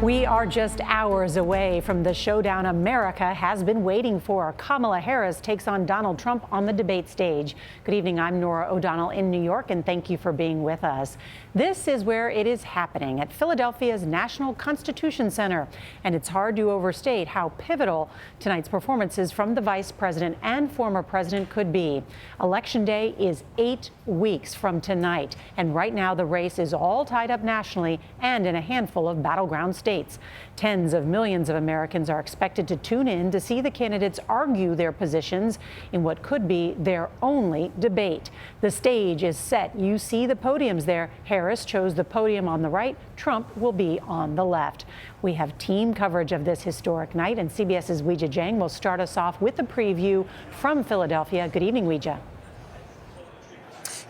We are just hours away from the showdown America has been waiting for. Kamala Harris takes on Donald Trump on the debate stage. Good evening, I'm Norah O'Donnell in New York, and thank you for being with us. This is where it is happening, at Philadelphia's National Constitution Center. And it's hard to overstate how pivotal tonight's performances from the vice president and former president could be. Election Day is 8 weeks from tonight, and right now the race is all tied up nationally and in a handful of battleground states. Tens of millions of Americans are expected to tune in to see the candidates argue their positions in what could be their only debate. The stage is set. You see the podiums there. Harris chose the podium on the right. Trump will be on the left. We have team coverage of this historic night, and CBS's Weijia Jiang will start us off with a preview from Philadelphia. Good evening, Weijia.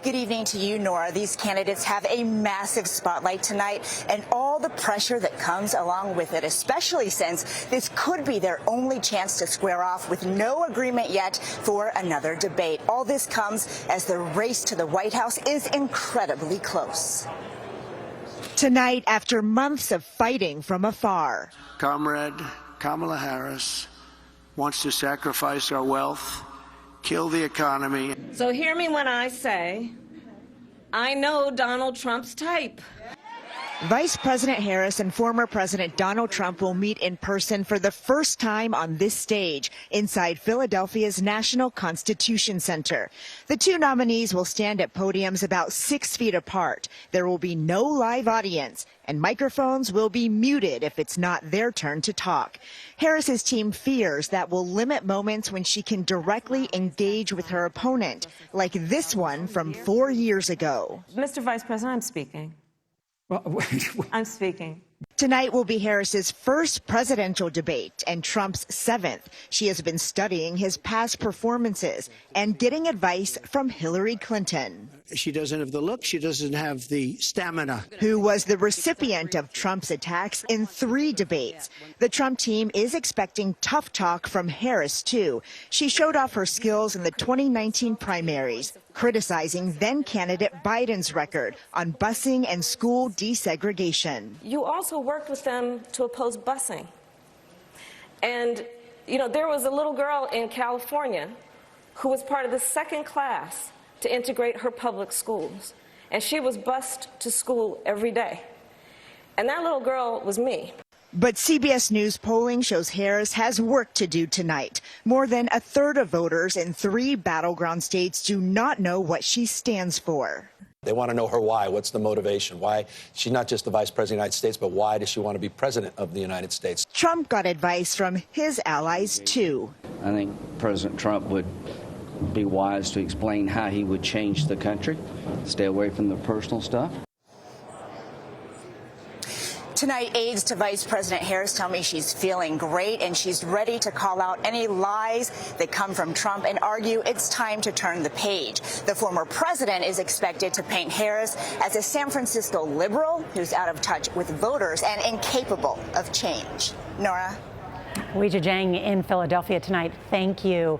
Good evening to you, Nora. These candidates have a massive spotlight tonight and all the pressure that comes along with it, especially since this could be their only chance to square off with no agreement yet for another debate. All this comes as the race to the White House is incredibly close. Tonight, after months of fighting from afar, Comrade Kamala Harris wants to sacrifice our wealth, kill the economy. So hear me when I say, I know Donald Trump's type. Vice President Harris and former President Donald Trump will meet in person for the first time on this stage inside Philadelphia's National Constitution Center. The two nominees will stand at podiums about 6 feet apart. There will be no live audience, and microphones will be muted if it's not their turn to talk. Harris's team fears that will limit moments when she can directly engage with her opponent, like this one from 4 years ago. Mr. Vice President, I'm speaking. I'm speaking. Tonight will be Harris's first presidential debate and Trump's 7th. She has been studying his past performances and getting advice from Hillary Clinton. She doesn't have the look. She doesn't have the stamina. Who was the recipient of Trump's attacks in 3 debates. The Trump team is expecting tough talk from Harris, too. She showed off her skills in the 2019 primaries, criticizing then-candidate Biden's record on busing and school desegregation. You also worked with them to oppose busing. And, you know, there was a little girl in California who was part of the 2nd class to integrate her public schools. And she was bused to school every day. And that little girl was me. But CBS News polling shows Harris has work to do tonight. More than a third of voters in 3 battleground states do not know what she stands for. They want to know her why. What's the motivation? Why she's not just the vice president of the United States, but why does she want to be president of the United States? Trump got advice from his allies, too. I think President Trump would be wise to explain how he would change the country, stay away from the personal stuff. Tonight, aides to Vice President Harris tell me she's feeling great and she's ready to call out any lies that come from Trump and argue it's time to turn the page. The former president is expected to paint Harris as a San Francisco liberal who's out of touch with voters and incapable of change. Nora? Weijia Jiang in Philadelphia tonight. Thank you.